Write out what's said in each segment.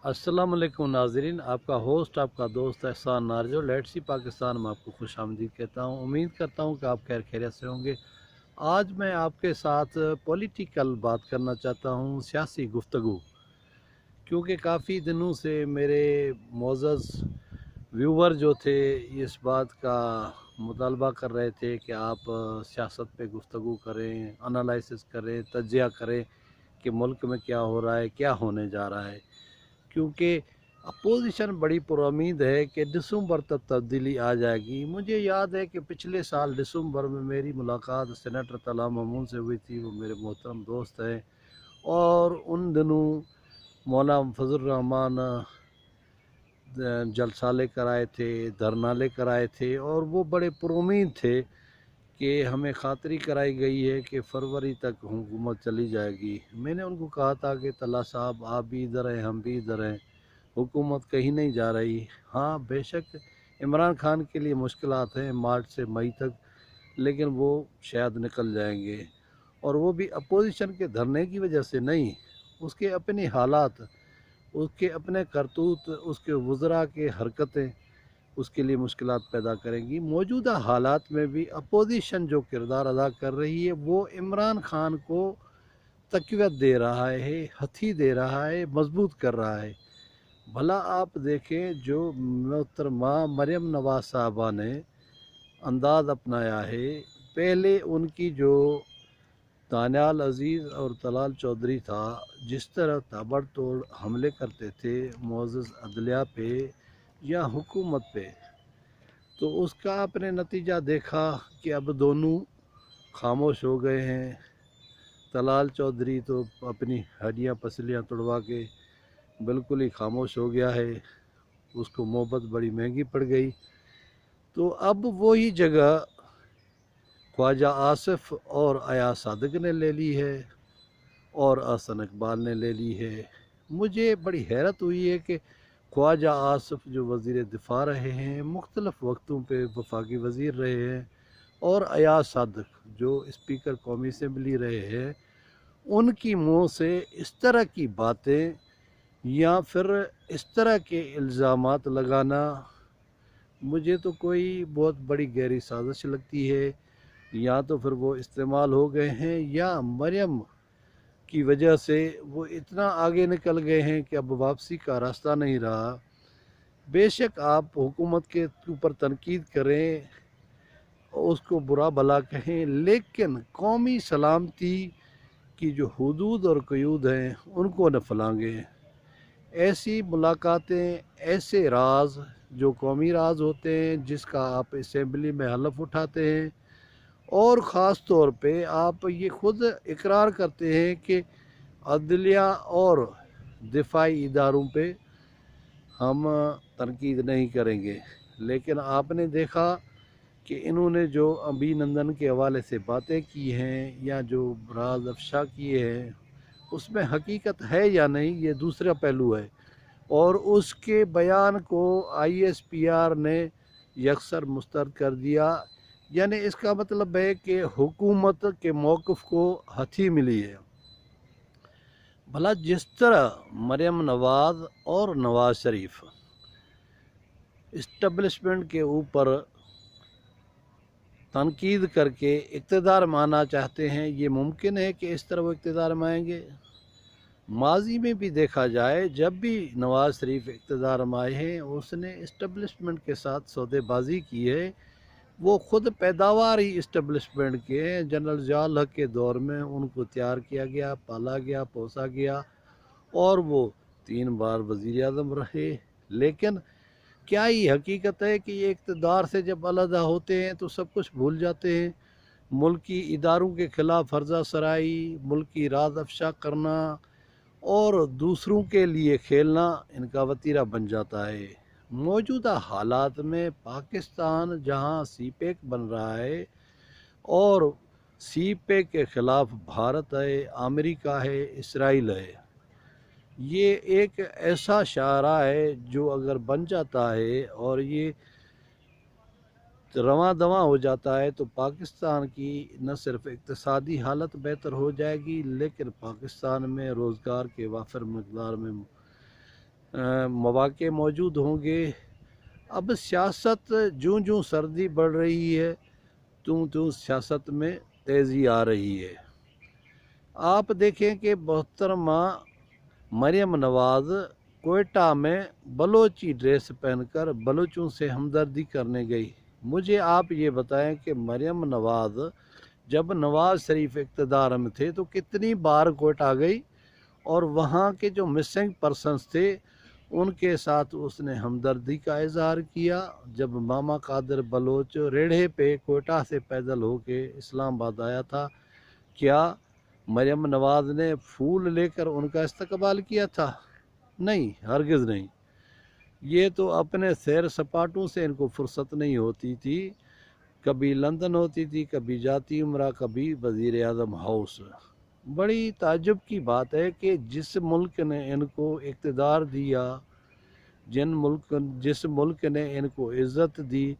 अस्सलाम वालेकुम नाज़रीन, आपका होस्ट आपका दोस्त एहसान नारजो लेट्स सी पाकिस्तान में आपको खुश आमदीद कहता हूँ। उम्मीद करता हूँ कि आप खैर खैरियत से होंगे। आज मैं आपके साथ पॉलिटिकल बात करना चाहता हूँ, सियासी गुफ्तगू, क्योंकि काफ़ी दिनों से मेरे मोअज़्ज़ज़ व्यूवर जो थे इस बात का मुतालबा कर रहे थे कि आप सियासत पे गुफ्तगू करें, एनालिसिस करें, तज्ज़िया करें कि मुल्क में क्या हो रहा है, क्या होने जा रहा है। क्योंकि अपोजिशन बड़ी पुरुम्मीद है कि दिसंबर तक तब्दीली आ जाएगी। मुझे याद है कि पिछले साल दिसंबर में मेरी मुलाकात सेनेटर तला मामून से हुई थी। वो मेरे मोहतरम दोस्त हैं और उन दिनों मौलाना फजल रहमान जलसा लेकर आए थे, धरना लेकर आए थे और वो बड़े पुरुम्मीद थे कि हमें खातरी कराई गई है कि फरवरी तक हुकूमत चली जाएगी। मैंने उनको कहा था कि तला साहब आप भी इधर हैं, हम भी इधर हैं, हुकूमत कहीं नहीं जा रही। हाँ बेशक इमरान खान के लिए मुश्किलात हैं मार्च से मई तक, लेकिन वो शायद निकल जाएंगे, और वो भी अपोजिशन के धरने की वजह से नहीं, उसके अपने हालात, उसके अपने करतूत, उसके वज़रा के हरकतें उसके लिए मुश्किलात पैदा करेंगी। मौजूदा हालात में भी अपोजिशन जो किरदार अदा कर रही है वो इमरान खान को तक़वियत दे रहा है, हथी दे रहा है, मजबूत कर रहा है। भला आप देखें जो मोहतरमा मरियम नवाज साहबा ने अंदाज़ अपनाया है, पहले उनकी जो दानियाल अजीज़ और तलाल चौधरी था, जिस तरह ताबड़तोड़ हमले करते थे मुअज़्ज़ज़ अदलिया पे या हुकूमत पे, तो उसका आपने नतीजा देखा कि अब दोनों खामोश हो गए हैं। तलाल चौधरी तो अपनी हड्डियाँ पसलियाँ तुड़वा के बिल्कुल ही खामोश हो गया है, उसको मोहब्बत बड़ी महंगी पड़ गई। तो अब वही जगह ख्वाजा आसिफ और अयाज सादिक ने ले ली है और अहसन इकबाल ने ले ली है। मुझे बड़ी हैरत हुई है कि ख्वाजा आसिफ जो वज़ीर दिफा रहे हैं, मुख्तलिफ़ वक्तों पे वफाकी वज़ीर रहे हैं, और अयाज सादिक जो स्पीकर कौमी असम्बली रहे हैं, उनकी मुँह से इस तरह की बातें या फिर इस तरह के इल्ज़ामात लगाना मुझे तो कोई बहुत बड़ी गहरी साजिश लगती है। या तो फिर वो इस्तेमाल हो गए हैं या मरियम की वजह से वो इतना आगे निकल गए हैं कि अब वापसी का रास्ता नहीं रहा। बेशक आप हुकूमत के ऊपर तनकीद करें, उसको बुरा भला कहें, लेकिन कौमी सलामती की जो हदूद और क़यूद हैं उनको न फलांगे। ऐसी मुलाकातें, ऐसे राज जो कौमी राज होते हैं जिसका आप असम्बली में हलफ उठाते हैं, और ख़ास तौर पे आप ये ख़ुद इकरार करते हैं कि अदलिया और दिफाई इदारों पे हम तनकीद नहीं करेंगे, लेकिन आपने देखा कि इन्होंने जो अभिनंदन के हवाले से बातें की हैं या जो राज अफशा किए हैं, उसमें हकीकत है या नहीं ये दूसरा पहलू है। और उसके बयान को ISPR ने यकसर मुस्तरद कर दिया। यानी इसका मतलब है कि हुकूमत के मौक़िफ़ को हथी मिली है। भला जिस तरह मरियम नवाज़ और नवाज़ शरीफ इस्टबलिशमेंट के ऊपर तनकीद करके इक़्तिदार में आना चाहते हैं, ये मुमकिन है कि इस तरह वो इक़्तिदार में आएंगे? माजी में भी देखा जाए, जब भी नवाज़ शरीफ इक़्तिदार में आए हैं, उसने इस्टबलिशमेंट के साथ सौदेबाजी की है। वो ख़ुद पैदावार ही इस्टबलिशमेंट के हैं। जनरल ज़िया-उल हक़ के दौर में उनको तैयार किया गया, पाला गया, पोसा गया, और वो 3 बार वज़ीर आज़म रहे। लेकिन क्या ये हकीकत है कि ये इक़्तिदार से जब अलहदा होते हैं तो सब कुछ भूल जाते हैं? मुल्की इदारों के ख़िलाफ़ फर्जा सराई, मुल्की राज अफ़शा करना और दूसरों के लिए खेलना इनका वतीरा बन जाता है। मौजूदा हालात में पाकिस्तान जहां CPEC बन रहा है और CPEC के ख़िलाफ़ भारत है, अमेरिका है, इसराइल है, ये एक ऐसा शारा है जो अगर बन जाता है और ये रवां दवां हो जाता है तो पाकिस्तान की न सिर्फ इक़्तिसादी हालत बेहतर हो जाएगी, लेकिन पाकिस्तान में रोज़गार के वाफिर मकदार में मौके मौजूद होंगे। अब सियासत जूं जूं सर्दी बढ़ रही है त्यों त्यों सियासत में तेज़ी आ रही है। आप देखें कि मोहतरमा मरियम नवाज़ कोयटा में बलोची ड्रेस पहनकर बलोचों से हमदर्दी करने गई। मुझे आप ये बताएं कि मरियम नवाज़ जब नवाज़ शरीफ इक़्तिदार में थे तो कितनी बार कोयटा गई और वहाँ के जो मिसिंग पर्सन्स थे उनके साथ उसने हमदर्दी का इजहार किया। जब मामा कादिर बलोच रेढ़े पे कोयटा से पैदल होके इस्लामाबाद आया था, क्या मरियम नवाज़ ने फूल लेकर उनका इस्तकबाल किया था? नहीं, हरगिज़ नहीं। ये तो अपने सैर सपाटों से इनको फुर्सत नहीं होती थी। कभी लंदन होती थी, कभी जाती उम्रा, कभी वज़ीर आज़म हाउस। बड़ी ताज्जुब की बात है कि जिस मुल्क ने इनको इक़्तिदार दिया, जिस मुल्क ने इनको इज़्ज़त दी,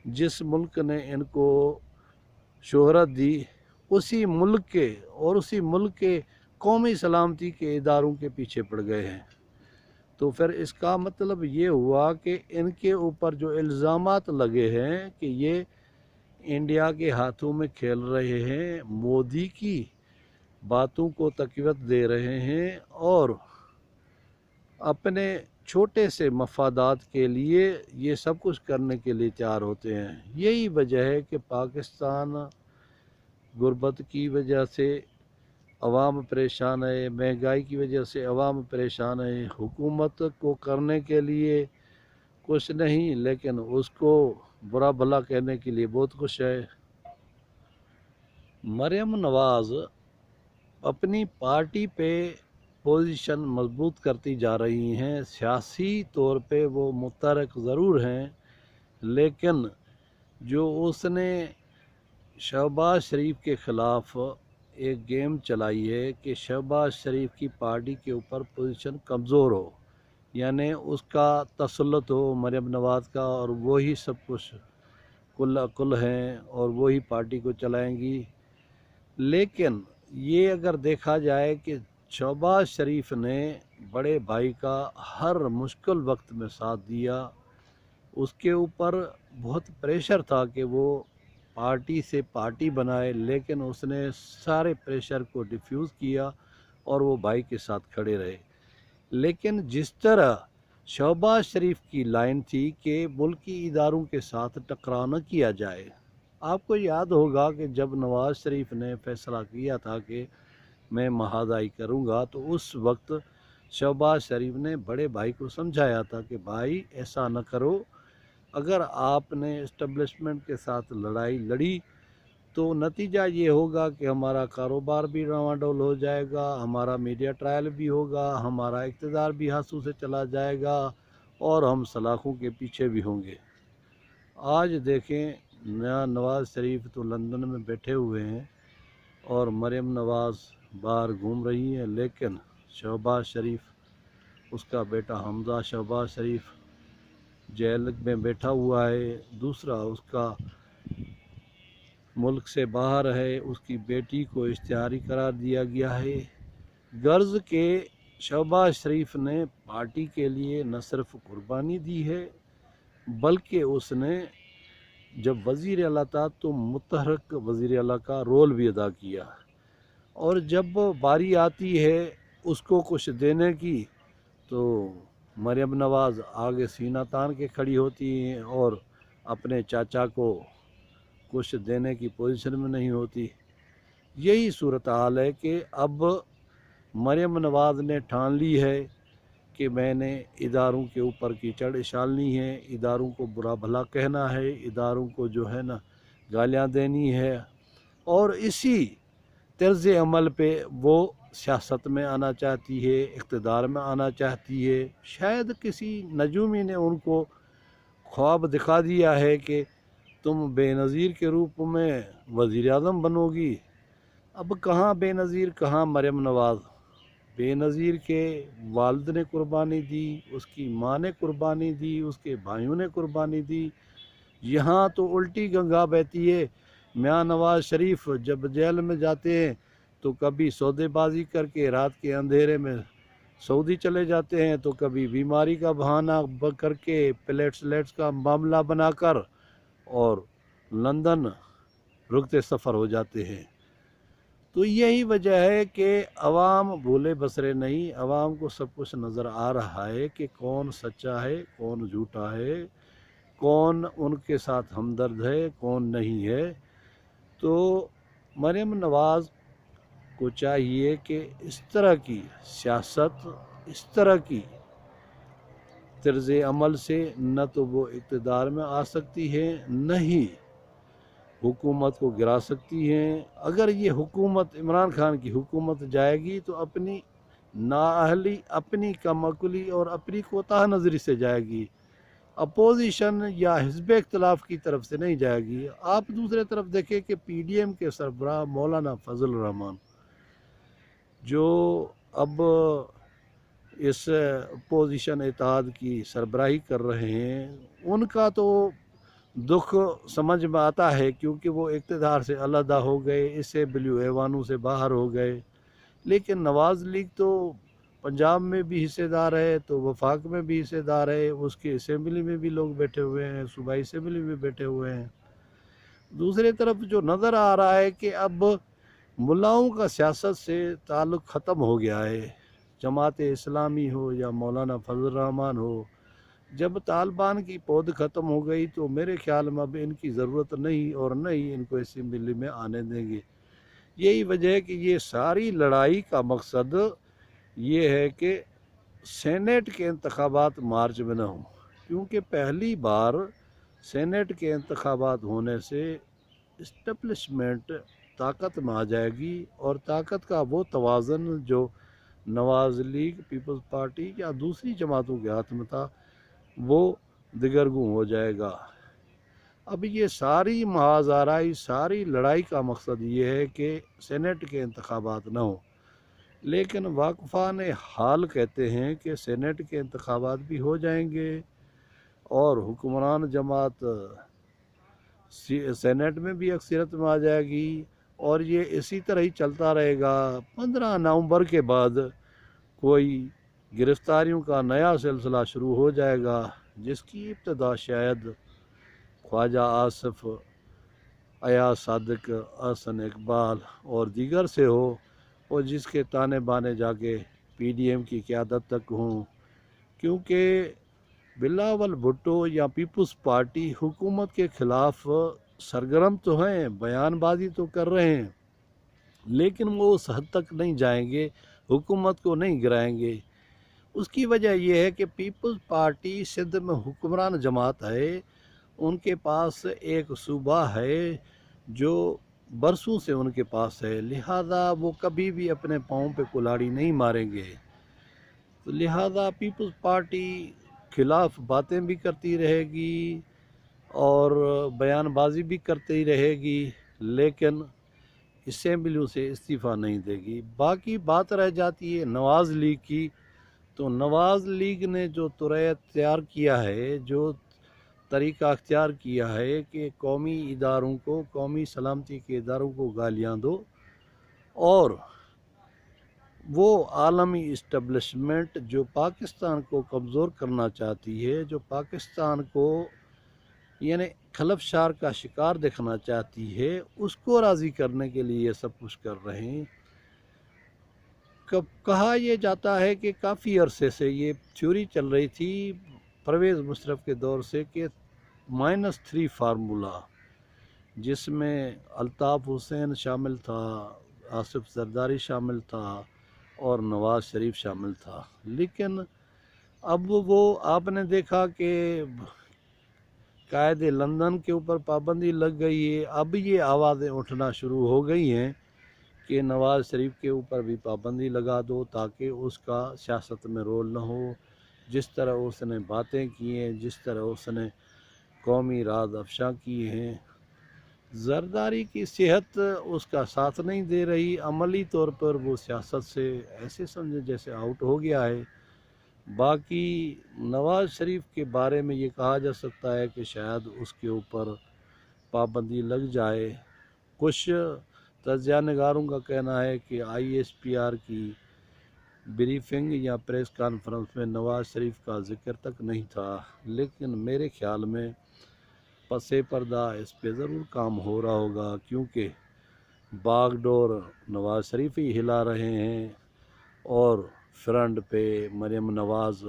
जिस मुल्क ने इनको शोहरत दी, उसी मुल्क के कौमी सलामती के इदारों के पीछे पड़ गए हैं। तो फिर इसका मतलब ये हुआ कि इनके ऊपर जो इल्ज़ामात लगे हैं कि ये इंडिया के हाथों में खेल रहे हैं, मोदी की बातों को तक़वियत दे रहे हैं और अपने छोटे से मफादात के लिए ये सब कुछ करने के लिए तैयार होते हैं। यही वजह है कि पाकिस्तान गुर्बत की वजह से अवाम परेशान है, महंगाई की वजह से अवाम परेशान है। हुकूमत को करने के लिए कुछ नहीं, लेकिन उसको बुरा भला कहने के लिए बहुत कुछ है। मरियम नवाज़ अपनी पार्टी पे पोजीशन मजबूत करती जा रही हैं। सियासी तौर पे वो मुतहरक ज़रूर हैं, लेकिन जो उसने शहबाज शरीफ के ख़िलाफ़ एक गेम चलाई है कि शहबाज शरीफ की पार्टी के ऊपर पोजीशन कमज़ोर हो, यानी उसका तसल्लुत हो मरियम नवाज़ का, और वही सब कुछ कुल हैं और वही पार्टी को चलाएंगी। लेकिन ये अगर देखा जाए कि शहबाज शरीफ ने बड़े भाई का हर मुश्किल वक्त में साथ दिया, उसके ऊपर बहुत प्रेशर था कि वो पार्टी से पार्टी बनाए, लेकिन उसने सारे प्रेशर को डिफ्यूज़ किया और वो भाई के साथ खड़े रहे। लेकिन जिस तरह शहबाज शरीफ की लाइन थी कि मुल्की इदारों के साथ टकराव न किया जाए, आपको याद होगा कि जब नवाज़ शरीफ ने फैसला किया था कि मैं महादाई करूंगा, तो उस वक्त शहबाज शरीफ ने बड़े भाई को समझाया था कि भाई ऐसा न करो, अगर आपने इस्टेब्लिशमेंट के साथ लड़ाई लड़ी तो नतीजा ये होगा कि हमारा कारोबार भी डामाडोल हो जाएगा, हमारा मीडिया ट्रायल भी होगा, हमारा इक़्तिदार भी हाथों से चला जाएगा और हम सलाखों के पीछे भी होंगे। आज देखें, नवाज़ शरीफ तो लंदन में बैठे हुए हैं और मरियम नवाज़ बाहर घूम रही है, लेकिन शहबाज शरीफ, उसका बेटा हमजा शहबाज शरीफ जेल में बैठा हुआ है। दूसरा, उसका मुल्क से बाहर है, उसकी बेटी को इश्तिहारी करार दिया गया है। गर्ज के शहबाज शरीफ ने पार्टी के लिए न सिर्फ कुर्बानी दी है, बल्कि उसने जब वज़ीर आला था तो मुतहरक वज़ीर आला का रोल भी अदा किया, और जब बारी आती है उसको कुछ देने की तो मरियम नवाज़ आगे सीना तान के खड़ी होती हैं और अपने चाचा को कुछ देने की पोजीशन में नहीं होती। यही सूरत हाल है कि अब मरियम नवाज़ ने ठान ली है कि मैंने इदारों के ऊपर कीचड़ उछालनी है, इदारों को बुरा भला कहना है, इदारों को जो है ना गालियाँ देनी है, और इसी तर्ज़ अमल पे वो सियासत में आना चाहती है, इक़्तिदार में आना चाहती है। शायद किसी नजूमी ने उनको ख्वाब दिखा दिया है कि तुम बेनज़ीर के रूप में वज़ीर आज़म बनोगी। अब कहाँ बेनज़ीर, कहाँ मरियम नवाज़। बेनज़ीर के वालिद ने कुर्बानी दी, उसकी माँ ने कुर्बानी दी, उसके भाइयों ने कुर्बानी दी। यहाँ तो उल्टी गंगा बहती है। मियाँ नवाज़ शरीफ जब जेल में जाते हैं तो कभी सौदेबाजी करके रात के अंधेरे में सऊदी चले जाते हैं तो कभी बीमारी का बहाना करके प्लेटलेट्स का मामला बनाकर और लंदन रुकते सफ़र हो जाते हैं। तो यही वजह है कि अवाम भूले बसरे नहीं, अवाम को सब कुछ नज़र आ रहा है कि कौन सच्चा है, कौन झूठा है, कौन उनके साथ हमदर्द है, कौन नहीं है। तो मरियम नवाज़ को चाहिए कि इस तरह की सियासत, इस तरह की तर्ज़ अमल से न तो वो इक़्तिदार में आ सकती है, न ही हुकूमत को गिरा सकती हैं। अगर ये हुकूमत इमरान खान की हुकूमत जाएगी तो अपनी नाअहली, अपनी कमअक्ली और अपनी कोताह नज़री से जाएगी, अपोजिशन या हिज़्ब इख्तिलाफ की तरफ से नहीं जाएगी। आप दूसरे तरफ देखें कि PDM के सरबराह मौलाना फजल रहमान जो अब इस अपोजिशन इत्तेहाद की सरबराही कर रहे हैं, उनका तो दुख समझ में आता है क्योंकि वो इक़्तिदार से अलहदा हो गए, इससे बिलू ऐवानों से बाहर हो गए। लेकिन नवाज़ लीग तो पंजाब में भी हिस्सेदार है, तो वफाक में भी हिस्सेदार है, उसकी असेंबली में भी लोग बैठे हुए हैं, सूबाई असेंबली में बैठे हुए हैं। दूसरी तरफ जो नज़र आ रहा है कि अब मुल्लाओं का सियासत से ताल्लुक़ ख़त्म हो गया है, जमात इस्लामी हो या मौलाना फजल रहमान हो, जब तालिबान की पौध ख़त्म हो गई तो मेरे ख्याल में अब इनकी ज़रूरत नहीं और न ही इनको असेंबली में आने देंगे। यही वजह है कि ये सारी लड़ाई का मकसद ये है कि सेनेट के इंतखाबात मार्च में न हों, क्योंकि पहली बार सेनेट के इंतखाबात होने से इस्टेब्लिशमेंट ताकत में आ जाएगी और ताकत का वो तवाज़न जो नवाज़ लीग, पीपल्स पार्टी या दूसरी जमातों के हाथ में था वो दिगरगूं हो जाएगा। अब ये सारी महाज़ाराई, सारी लड़ाई का मकसद ये है कि सेनेट के इंतखाबात न हो। लेकिन वाक़फ़ान हाल कहते हैं कि सेनेट के इंतखाबात भी हो जाएंगे और हुक्मरान जमात सेनेट में भी अक्सरियत में आ जाएगी और ये इसी तरह ही चलता रहेगा। 15 नवंबर के बाद कोई गिरफ़्तारियों का नया सिलसिला शुरू हो जाएगा, जिसकी इब्तदा शायद ख्वाजा आसिफ, अयाज सादिक, अहसन इकबाल और दीगर से हो और जिसके ताने बाने जाके PDM की क़यादत तक हों, क्योंकि बिलावल भुट्टो या पीपल्स पार्टी हुकूमत के ख़िलाफ़ सरगर्म तो हैं, बयानबाजी तो कर रहे हैं, लेकिन वो उस हद तक नहीं जाएंगे, हुकूमत को नहीं गिराएंगे। उसकी वजह यह है कि पीपल्स पार्टी सिंध में हुक्मरान जमात है, उनके पास एक सूबा है जो बरसों से उनके पास है, लिहाजा वो कभी भी अपने पाँव पे कुल्हाड़ी नहीं मारेंगे। तो लिहाजा पीपल्स पार्टी खिलाफ बातें भी करती रहेगी और बयानबाजी भी करती रहेगी, लेकिन असेंबलियों से इस्तीफ़ा नहीं देगी। बाकी बात रह जाती है नवाज़ लीग की। तो नवाज़ लीग ने जो तुरय अख्तियार किया है, जो तरीक़ा अख्तियार किया है कि कौमी इदारों को, कौमी सलामती के इदारों को गालियाँ दो और वो आलमी इस्टेब्लिशमेंट जो पाकिस्तान को कमज़ोर करना चाहती है, जो पाकिस्तान को यानी खलफशार का शिकार देखना चाहती है, उसको राज़ी करने के लिए ये सब कुछ कर रहे हैं। कहा यह जाता है कि काफ़ी अरसे से ये थ्योरी चल रही थी परवेज़ मुशर्रफ के दौर से कि -3 फार्मूला, जिसमें अल्ताफ़ हुसैन शामिल था, आसिफ जरदारी शामिल था और नवाज़ शरीफ शामिल था। लेकिन अब वो आपने देखा कि कायदे लंदन के ऊपर पाबंदी लग गई है। अब ये आवाज़ें उठना शुरू हो गई हैं कि नवाज़ शरीफ के ऊपर भी पाबंदी लगा दो ताकि उसका सियासत में रोल न हो। जिस तरह उसने बातें की हैं, जिस तरह उसने कौमी राज अफशा किए हैं, जरदारी की सेहत उसका साथ नहीं दे रही। अमली तौर पर वो सियासत से ऐसे समझे जैसे आउट हो गया है। बाकी नवाज़ शरीफ के बारे में ये कहा जा सकता है कि शायद उसके ऊपर पाबंदी लग जाए। कुछ तज्ज़िया निगारों का कहना है कि ISPR की بریفنگ یا پریس کانفرنس میں نواز شریف کا ذکر تک نہیں تھا، لیکن میرے خیال میں پس پردہ اس پہ ضرور کام ہو رہا ہوگا، کیونکہ باغ ڈور نواز شریف ہی ہلا رہے ہیں اور فرنٹ پہ مریم نواز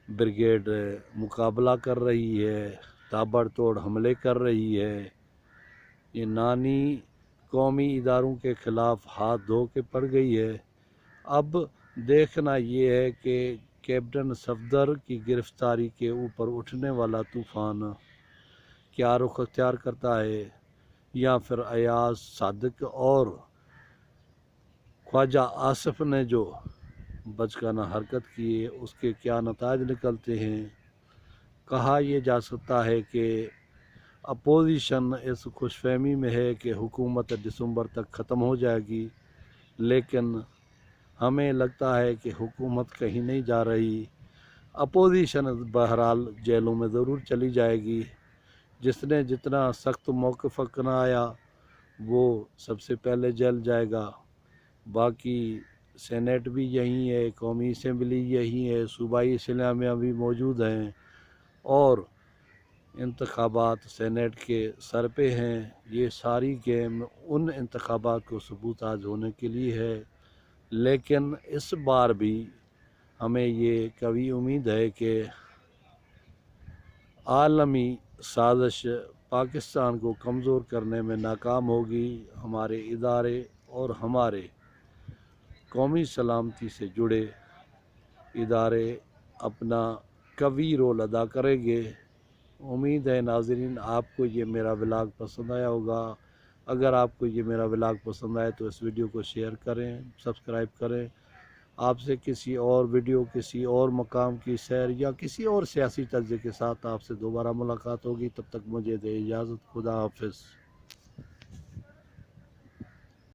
بریگیڈ مقابلہ کر رہی ہے، تابڑ توڑ حملے کر رہی ہے۔ یہ نانی قومی اداروں کے خلاف ہاتھ دھو کے پڑ گئی ہے۔ اب دیکھنا یہ ہے کہ کیپٹن صفدر کی گرفتاری کے اوپر اٹھنے والا طوفان کیا رخ اختیار کرتا ہے، یا پھر ایاز صادق اور خواجہ آصف نے جو بچگانہ حرکت کی ہے اس کے کیا نتائج نکلتے ہیں۔ کہا یہ جا سکتا ہے کہ اپوزیشن اس خوش فہمی میں ہے کہ حکومت دسمبر تک ختم ہو جائے گی، لیکن ہمیں لگتا ہے کہ حکومت کہیں نہیں جا رہی۔ اپوزیشن بہرحال جیلوں میں ضرور چلی جائے گی۔ جس نے جتنا سخت موقف اپنایا وہ سب سے پہلے جیل جائے گا۔ باقی سینیٹ بھی یہی ہے، قومی اسمبلی یہی ہے، صوبائی اسمبلیاں بھی موجود ہیں، اور انتخابات سینیٹ کے سر پہ ہیں۔ یہ ساری گیم ان انتخابات کو ثبوت آج ہونے کے لیے ہے، لیکن اس بار بھی ہمیں یہ قوی امید ہے کہ عالمی سازش پاکستان کو کمزور کرنے میں ناکام ہوگی۔ ہمارے ادارے اور ہمارے قومی سلامتی سے جڑے ادارے اپنا قوی رول ادا کریں گے۔ امید ہے ناظرین آپ کو یہ میرا ولاگ پسند آیا ہوگا۔ اگر آپ کو یہ میرا ولاگ پسند آئے تو اس ویڈیو کو شیئر کریں، سبسکرائب کریں۔ آپ سے کسی اور ویڈیو، کسی اور مقام کی سیر یا کسی اور سیاسی تجزیے کے ساتھ آپ سے دوبارہ ملاقات ہوگی۔ تب تک مجھے دے اجازت۔ خدا حافظ۔